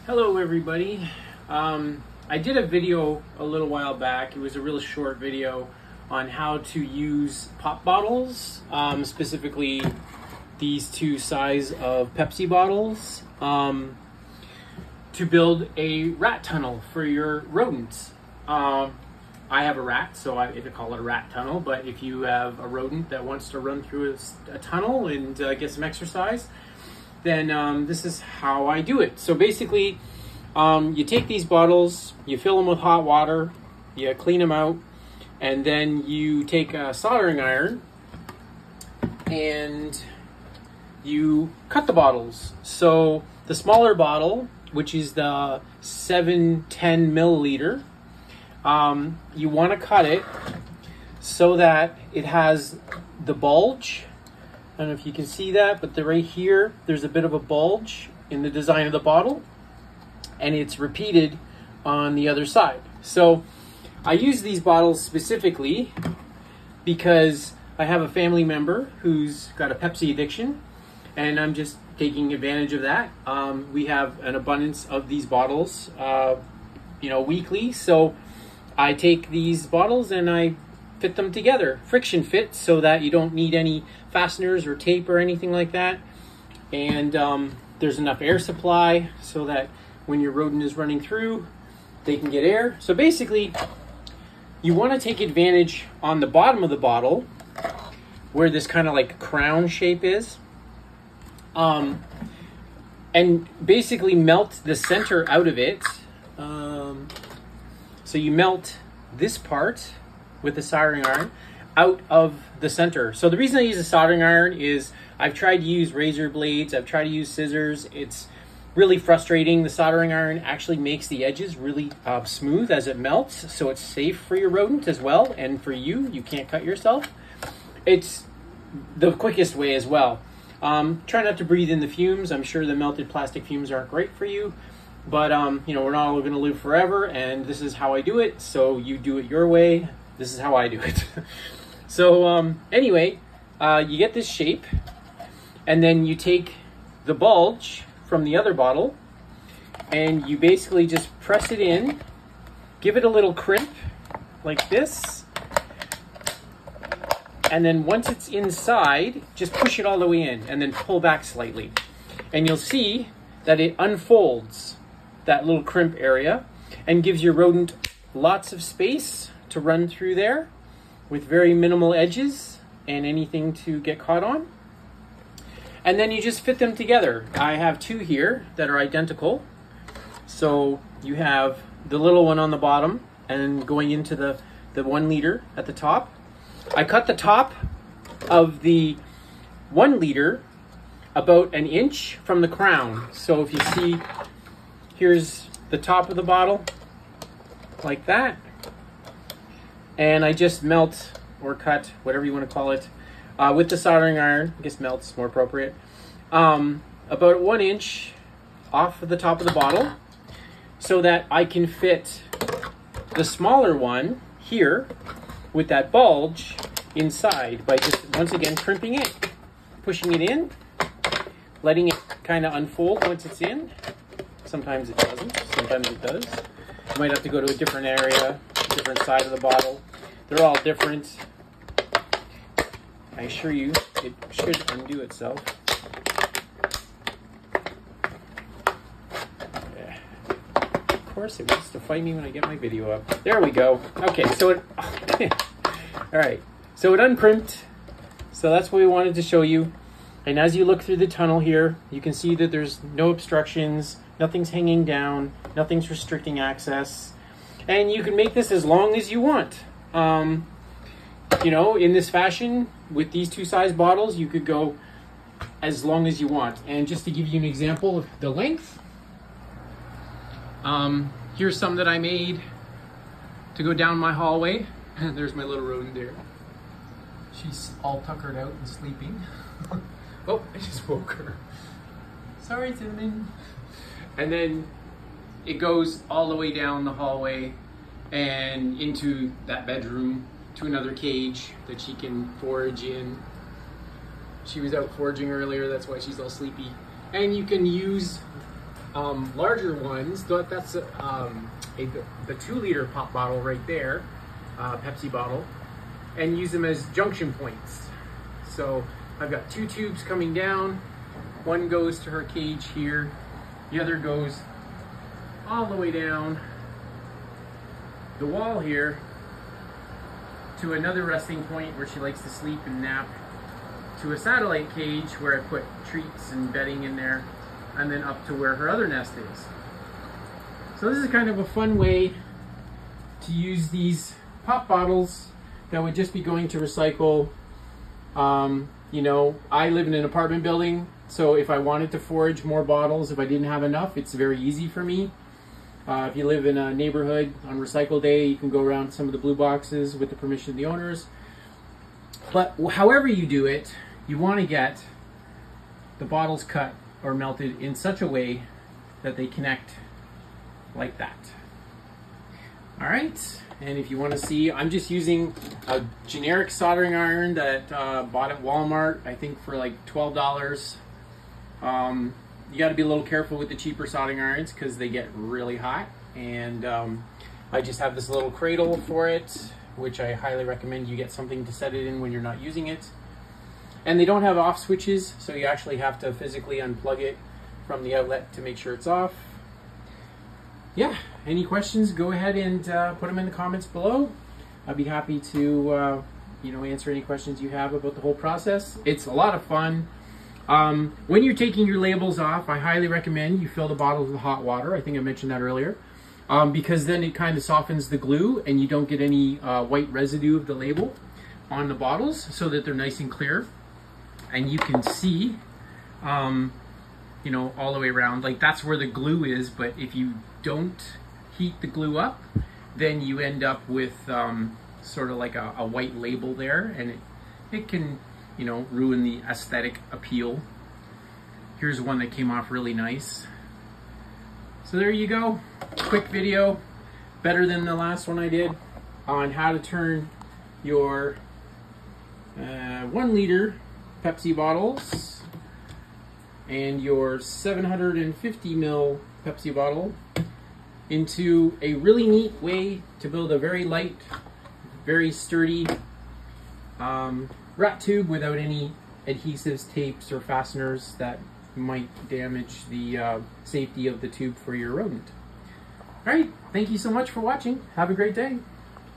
Hello everybody. I did a video a little while back. It was a real short video on how to use pop bottles, specifically these two size of Pepsi bottles, to build a rat tunnel for your rodents. I have a rat, so I call it a rat tunnel, but if you have a rodent that wants to run through a tunnel and get some exercise, then this is how I do it. So basically, you take these bottles, you fill them with hot water, you clean them out, and then you take a soldering iron and you cut the bottles. So the smaller bottle, which is the 710 milliliter, you want to cut it so that it has the bulge. I don't know if you can see that, but right here, there's a bit of a bulge in the design of the bottle, and it's repeated on the other side. So I use these bottles specifically because I have a family member who's got a Pepsi addiction, and I'm just taking advantage of that. We have an abundance of these bottles, weekly. So I take these bottles and I fit them together, friction fit, so that you don't need any fasteners or tape or anything like that. And there's enough air supply so that when your rodent is running through, they can get air. So basically, you want to take advantage on the bottom of the bottle where this kind of like crown shape is, and basically melt the center out of it. So you melt this part with the soldering iron out of the center. So the reason I use a soldering iron is I've tried to use razor blades, I've tried to use scissors. It's really frustrating. The soldering iron actually makes the edges really smooth as it melts, so it's safe for your rodent as well, and for you, you can't cut yourself. It's the quickest way as well. Try not to breathe in the fumes. I'm sure the melted plastic fumes aren't great for you, but we're not all going to live forever, and this is how I do it, so you do it your way. This is how I do it. So anyway, you get this shape, and then you take the bulge from the other bottle, and you basically just press it in, give it a little crimp like this, and then once it's inside, just push it all the way in, and then pull back slightly. And you'll see that it unfolds that little crimp area and gives your rodent lots of space to run through there with very minimal edges and anything to get caught on. And then you just fit them together. I have two here that are identical. So you have the little one on the bottom and going into the 1 liter at the top. I cut the top of the 1 liter about an inch from the crown. So if you see, here's the top of the bottle like that. And I just melt or cut, whatever you want to call it, with the soldering iron. I guess melt's more appropriate. About 1 inch off of the top of the bottle so that I can fit the smaller one here with that bulge inside by just, once again, crimping it, pushing it in, letting it kind of unfold once it's in. Sometimes it doesn't, sometimes it does. You might have to go to a different area, different side of the bottle. They're all different. I assure you, it should undo itself. Yeah. Of course, it wants to fight me when I get my video up. There we go. Okay, so it, all right, so it uncrimped. So that's what we wanted to show you. And as you look through the tunnel here, you can see that there's no obstructions, nothing's hanging down, nothing's restricting access. And you can make this as long as you want. In this fashion, with these two size bottles, you could go as long as you want. And just to give you an example of the length, here's some that I made to go down my hallway. There's my little rodent there. She's all tuckered out and sleeping. Oh, I just woke her. Sorry, Cinnamon. And then it goes all the way down the hallway and into that bedroom to another cage that she can forage in. She was out foraging earlier, that's why she's all sleepy. And you can use larger ones, that's the 2-liter pop bottle right there, Pepsi bottle, and use them as junction points. So I've got 2 tubes coming down. One goes to her cage here. The other goes all the way down the wall here to another resting point where she likes to sleep and nap, to a satellite cage where I put treats and bedding in there, and then up to where her other nest is. So this is kind of a fun way to use these pop bottles that would just be going to recycle. You know, I live in an apartment building, so if I wanted to forage more bottles, if I didn't have enough, it's very easy for me. If you live in a neighborhood on recycle day, you can go around some of the blue boxes with the permission of the owners. But however you do it, you want to get the bottles cut or melted in such a way that they connect like that. All right, and if you want to see, I'm just using a generic soldering iron that bought at Walmart, I think for like $12. You got to be a little careful with the cheaper soldering irons because they get really hot. And I just have this little cradle for it, which I highly recommend you get something to set it in when you're not using it. And they don't have off switches, so you actually have to physically unplug it from the outlet to make sure it's off. Yeah, any questions, go ahead and put them in the comments below. I'd be happy to you know, answer any questions you have about the whole process. It's a lot of fun. When you're taking your labels off, I highly recommend you fill the bottles with hot water. I think I mentioned that earlier. Because then it kind of softens the glue and you don't get any white residue of the label on the bottles, so that they're nice and clear. And you can see, you know, all the way around, like that's where the glue is. But if you don't heat the glue up, then you end up with sort of like a white label there, and it can, you know, ruin the aesthetic appeal. Here's one that came off really nice. So there you go, quick video, better than the last one I did, on how to turn your 1-liter Pepsi bottles and your 750 ml Pepsi bottle into a really neat way to build a very light, very sturdy rat tube without any adhesives, tapes, or fasteners that might damage the safety of the tube for your rodent. All right, thank you so much for watching. Have a great day.